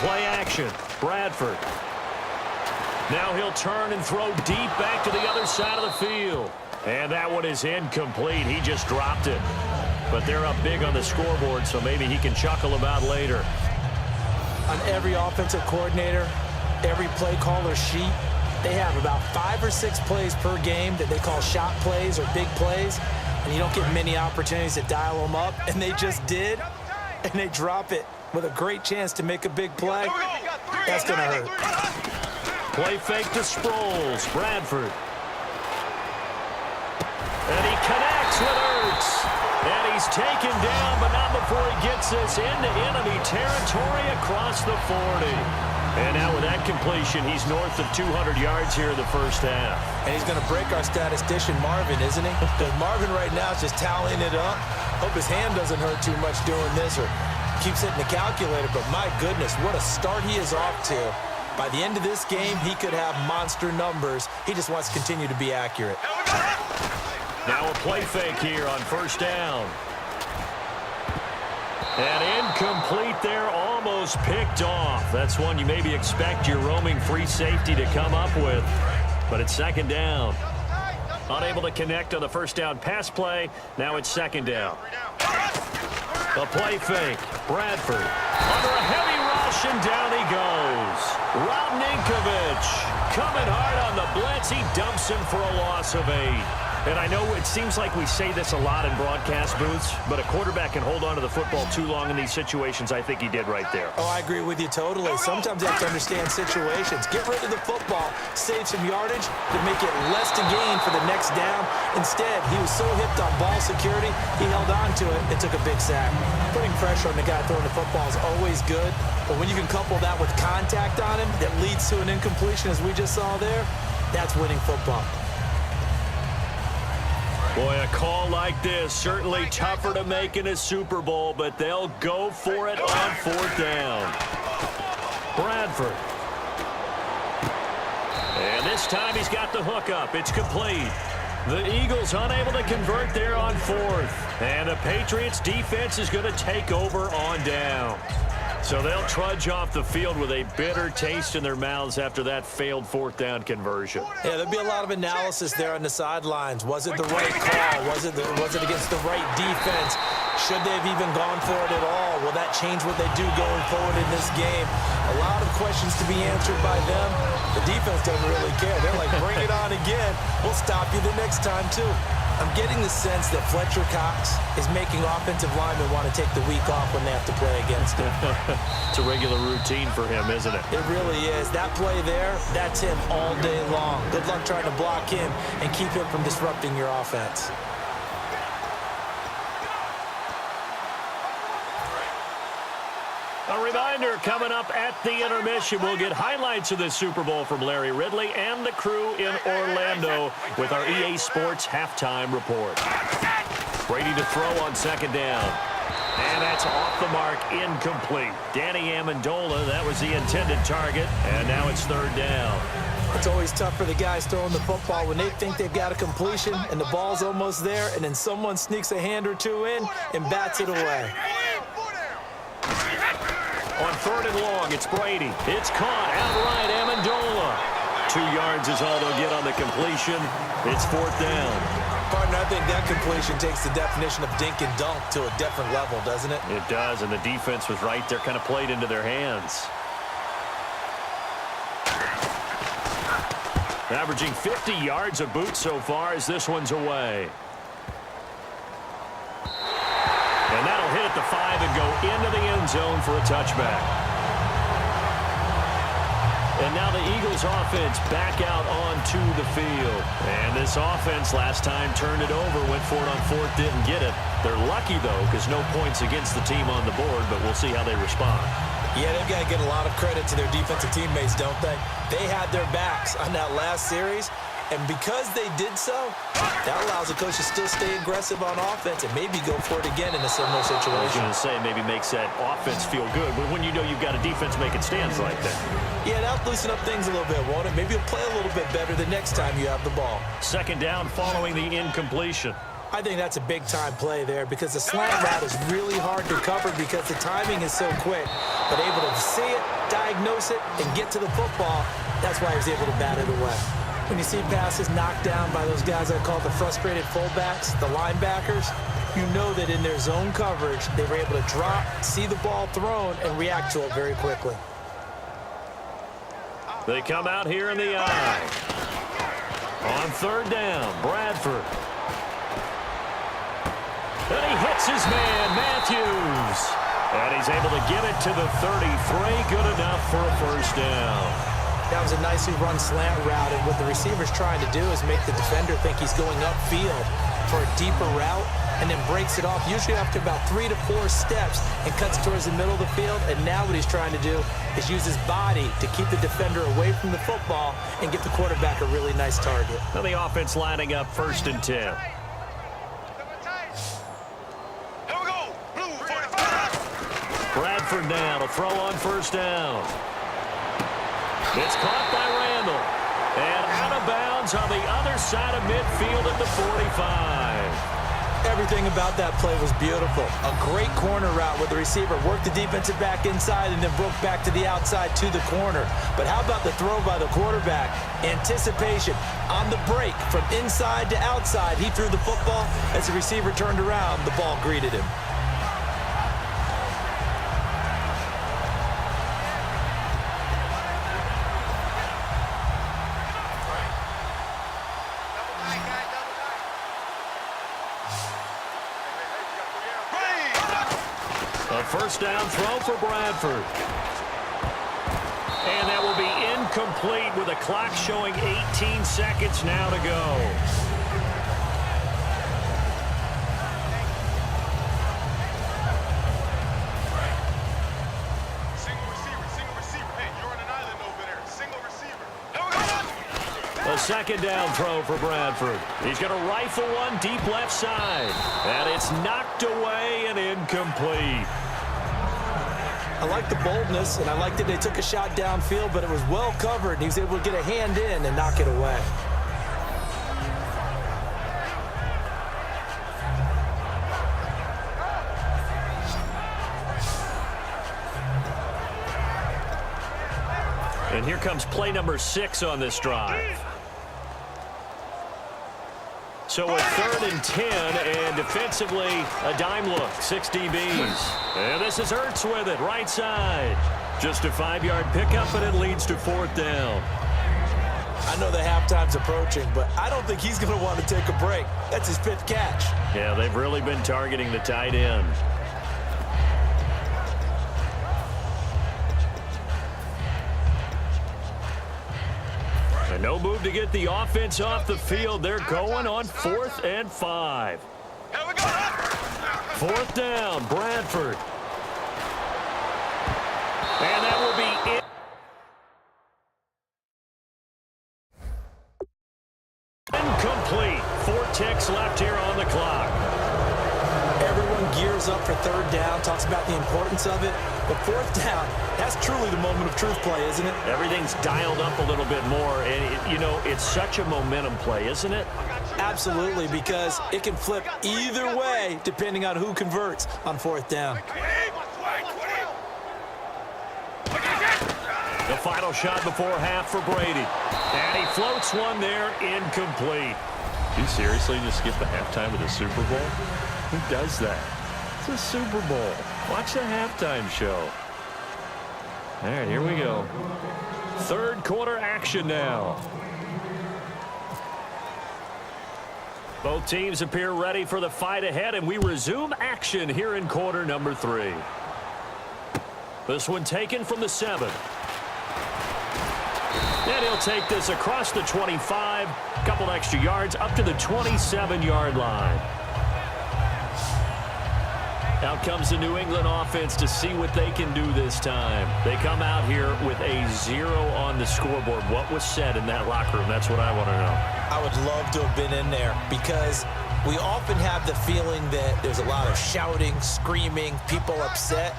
Play action. Bradford. Now he'll turn and throw deep back to the other side of the field. And that one is incomplete. He just dropped it. But they're up big on the scoreboard, so maybe he can chuckle about later. On every offensive coordinator, every play caller sheet, they have about 5 or 6 plays per game that they call shot plays or big plays. And you don't get many opportunities to dial them up. And they just did. And they drop it with a great chance to make a big play. That's going to hurt. Play fake to Sproles. Bradford. And he connects with Ertz. And he's taken down, but not before he gets this into enemy territory across the 40. And now with that completion, he's north of 200 yards here in the first half. And he's going to break our statistician, Marvin, isn't he? Because Marvin right now is just tallying it up. Hope his hand doesn't hurt too much doing this or keeps hitting the calculator. But my goodness, what a start he is off to. By the end of this game, he could have monster numbers. He just wants to continue to be accurate. Now a play fake here on first down. And incomplete there, almost picked off. That's one you maybe expect your roaming free safety to come up with. But it's second down. Unable to connect on the first down pass play. Now it's second down. A play fake. Bradford under a heavy rush, and down he goes. Rob Ninkovich coming hard on the blitz. He dumps him for a loss of 8. And I know it seems like we say this a lot in broadcast booths, but a quarterback can hold on to the football too long in these situations. I think he did right there. Oh, I agree with you totally. Sometimes you have to understand situations. Get rid of the football, save some yardage to make it less to gain for the next down. Instead, he was so hipped on ball security, he held on to it and took a big sack. Putting pressure on the guy throwing the football is always good, but when you can couple that with contact on him that leads to an incompletion, as we just saw there, that's winning football. Boy, a call like this, certainly tougher to make in a Super Bowl, but they'll go for it on fourth down. Bradford. And this time he's got the hook up. It's complete. The Eagles unable to convert there on fourth. And the Patriots defense is going to take over on down. So they'll trudge off the field with a bitter taste in their mouths after that failed fourth down conversion. Yeah, there'll be a lot of analysis there on the sidelines. Was it the right call? Was it against the right defense? Should they have even gone for it at all? Will that change what they do going forward in this game? A lot of questions to be answered by them. The defense doesn't really care. They're like, bring it on again. We'll stop you the next time, too. I'm getting the sense that Fletcher Cox is making offensive linemen want to take the week off when they have to play against him. It's a regular routine for him, isn't it? It really is. That play there, that's him all day long. Good luck trying to block him and keep him from disrupting your offense. A reminder, coming up at the intermission, we'll get highlights of this Super Bowl from Larry Ridley and the crew in Orlando with our EA Sports halftime report. Brady to throw on second down. And that's off the mark, incomplete. Danny Amendola, that was the intended target, and now it's third down. It's always tough for the guys throwing the football when they think they've got a completion and the ball's almost there, and then someone sneaks a hand or two in and bats it away. On third and long, it's Brady. It's caught outright, Amendola. 2 yards is all they'll get on the completion. It's fourth down. Partner, I think that completion takes the definition of dink and dunk to a different level, doesn't it? It does, and the defense was right there, kind of played into their hands. Averaging 50 yards a boot so far as this one's away. And that'll hit at the 5 and go into the end zone for a touchback. And now the Eagles offense back out onto the field. And this offense last time turned it over, went for it on fourth, didn't get it. They're lucky, though, because no points against the team on the board, but we'll see how they respond. Yeah, they've got to get a lot of credit to their defensive teammates, don't they? They had their backs on that last series, and because they did so, that allows the coach to still stay aggressive on offense and maybe go for it again in a similar situation. I was going to say, maybe makes that offense feel good, but when you know you've got a defense making stands like that. Yeah, that'll loosen up things a little bit, won't it? Maybe you'll play a little bit better the next time you have the ball. Second down following the incompletion. I think that's a big-time play there because the slant route is really hard to cover because the timing is so quick. But able to see it, diagnose it, and get to the football. That's why he was able to bat it away. When you see passes knocked down by those guys I call the frustrated fullbacks, the linebackers, you know that in their zone coverage, they were able to drop, see the ball thrown, and react to it very quickly. They come out here in the eye. On third down, Bradford. And he hits his man, Matthews. And he's able to get it to the 33. Good enough for a first down. That was a nicely run slant route, and what the receiver's trying to do is make the defender think he's going upfield for a deeper route, and then breaks it off, usually after about 3 to 4 steps, and cuts towards the middle of the field. And now what he's trying to do is use his body to keep the defender away from the football and get the quarterback a really nice target. Now the offense lining up 1st and 10. Bradford now to throw on first down. It's caught by Randall. And out of bounds on the other side of midfield at the 45. Everything about that play was beautiful. A great corner route where the receiver worked the defensive back inside and then broke back to the outside to the corner. But how about the throw by the quarterback? Anticipation on the break from inside to outside. He threw the football. As the receiver turned around, the ball greeted him. First down throw for Bradford. And that will be incomplete with the clock showing 18 seconds now to go. Single receiver. Hey, you're on an island over there. Single receiver. A second down throw for Bradford. He's going to rifle one deep left side. And it's knocked away and incomplete. I like the boldness, and I like that they took a shot downfield, but it was well covered, and he was able to get a hand in and knock it away. And here comes play number 6 on this drive. So a 3rd and 10, and defensively, a dime look, 6 DBs. And this is Ertz with it, right side. Just a 5-yard pickup, and it leads to 4th down. I know the halftime's approaching, but I don't think he's going to want to take a break. That's his 5th catch. Yeah, they've really been targeting the tight end. And no move to get the offense off the field. They're going on 4th and 5. 4th down, Bradford. And that will be it. Incomplete. 4 ticks left here on the clock. Everyone gears up for 3rd down, talks about the importance of it. But 4th down, that's truly the moment of truth play, isn't it? Everything's dialed up a little bit more. And, it's such a momentum play, isn't it? Absolutely, because it can flip either way depending on who converts on 4th down. The final shot before half for Brady. And he floats one there, incomplete. You seriously just skip the halftime of the Super Bowl? Who does that? It's a Super Bowl. Watch the halftime show. All right, here we go. 3rd quarter action now. Both teams appear ready for the fight ahead, and we resume action here in quarter number 3. This one taken from the 7. And he'll take this across the 25, a couple extra yards, up to the 27-yard line. Out comes the New England offense to see what they can do this time. They come out here with a 0 on the scoreboard. What was said in that locker room? That's what I want to know. I would love to have been in there because we often have the feeling that there's a lot of shouting, screaming, people upset.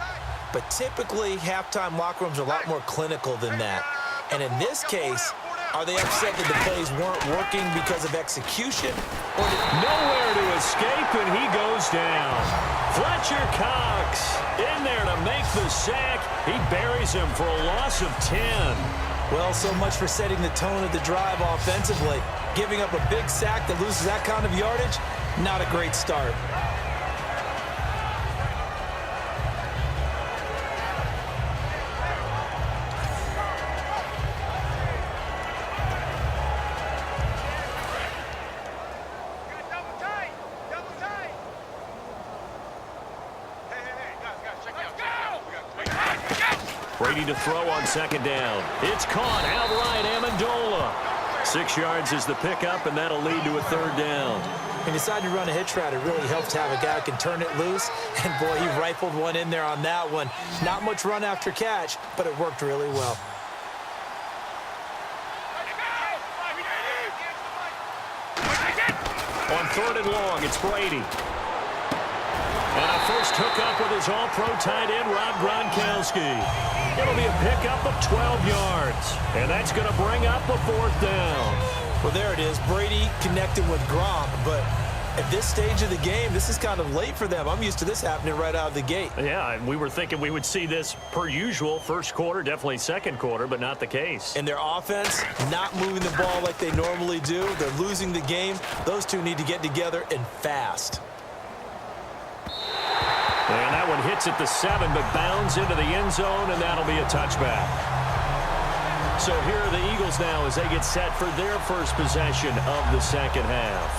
But typically, halftime locker rooms are a lot more clinical than that. And in this case, Are they upset that the plays weren't working because of execution? Or nowhere to escape, and he goes down. Fletcher Cox in there to make the sack. He buries him for a loss of 10. Well, so much for setting the tone of the drive offensively. Giving up a big sack that loses that kind of yardage, not a great start. Brady to throw on second down. It's caught outright, Amendola. 6 yards is the pickup, and that'll lead to a third down. He decided to run a hitch route. It really helps to have a guy who can turn it loose. And, boy, he rifled one in there on that one. Not much run after catch, but it worked really well. On third and long, it's Brady. And a first hookup with his all-pro tight end, Rob Gronkowski. It'll be a pickup of 12 yards. And that's going to bring up a fourth down. Well, there it is. Brady connected with Gronk, but at this stage of the game, this is kind of late for them. I'm used to this happening right out of the gate. Yeah, we were thinking we would see this per usual. First quarter, definitely second quarter, but not the case. And their offense not moving the ball like they normally do. They're losing the game. Those two need to get together and fast. And that one hits at the 7, but bounds into the end zone, and that'll be a touchback. So here are the Eagles now as they get set for their first possession of the second half.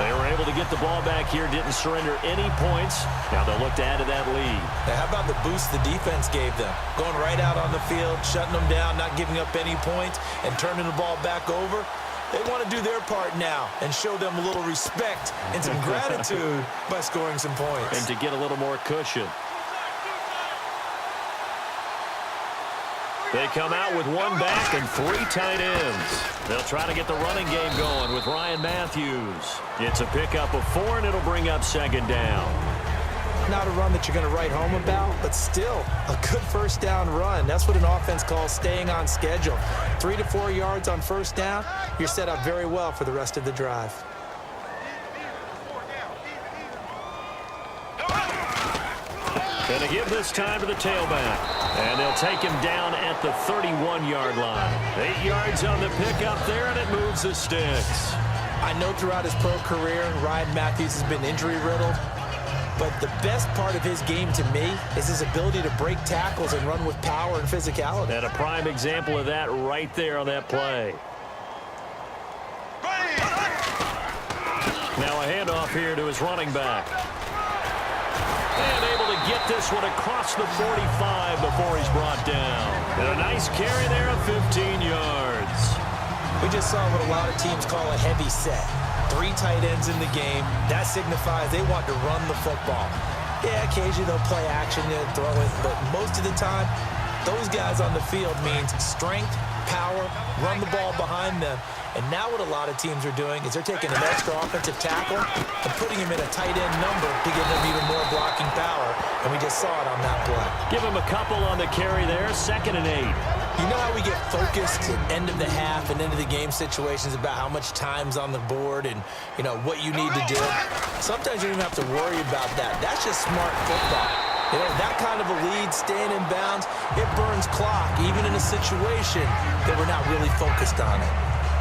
They were able to get the ball back here, didn't surrender any points. Now they'll look to add to that lead. Now, how about the boost the defense gave them? Going right out on the field, shutting them down, not giving up any points, and turning the ball back over. They want to do their part now and show them a little respect and some gratitude by scoring some points. And to get a little more cushion. They come out with one back and 3 tight ends. They'll try to get the running game going with Ryan Matthews. It's a pickup of 4, and it'll bring up second down. Not a run that you're going to write home about, but still a good first down run. That's what an offense calls staying on schedule. 3 to 4 yards on first down, you're set up very well for the rest of the drive. Going to give this time to the tailback. And they'll take him down at the 31-yard line. 8 yards on the pickup there, and it moves the sticks. I know throughout his pro career, Ryan Matthews has been injury-riddled. But the best part of his game to me is his ability to break tackles and run with power and physicality. And a prime example of that right there on that play. Now a handoff here to his running back. And able to get this one across the 45 before he's brought down. And a nice carry there of 15 yards. We just saw what a lot of teams call a heavy set. 3 tight ends in the game. That signifies they want to run the football. Yeah, occasionally they'll play action and throw it, but most of the time, those guys on the field means strength, power, run the ball behind them. And now what a lot of teams are doing is they're taking an extra offensive tackle and putting him in a tight end number to give them even more blocking power. And we just saw it on that play. Give him a couple on the carry there, 2nd and 8. You know how we get focused at end of the half and end of the game situations about how much time's on the board and, you know, what you need to do? Sometimes you don't even have to worry about that. That's just smart football. You know, that kind of a lead, staying in bounds, it burns clock, even in a situation that we're not really focused on it.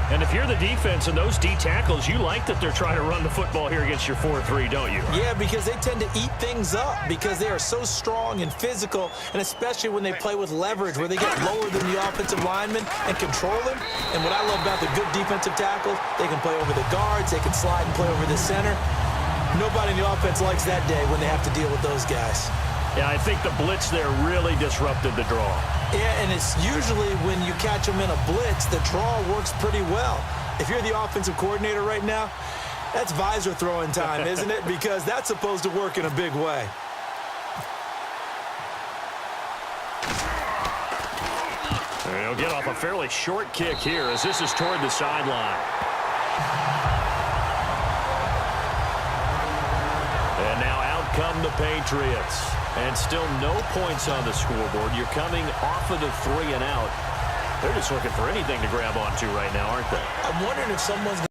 And if you're the defense and those D tackles, you like that they're trying to run the football here against your 4-3, don't you? Yeah, because they tend to eat things up because they are so strong and physical, and especially when they play with leverage where they get lower than the offensive lineman and control them. And what I love about the good defensive tackles, they can play over the guards, they can slide and play over the center. Nobody in the offense likes that day when they have to deal with those guys. Yeah, I think the blitz there really disrupted the draw. Yeah, and it's usually when you catch them in a blitz, the draw works pretty well. If you're the offensive coordinator right now, that's visor throwing time, isn't it? Because that's supposed to work in a big way. He'll get off a fairly short kick here as this is toward the sideline. And now out come the Patriots. And still no points on the scoreboard. You're coming off of the 3 and out. They're just looking for anything to grab onto right now, aren't they? I'm wondering if someone's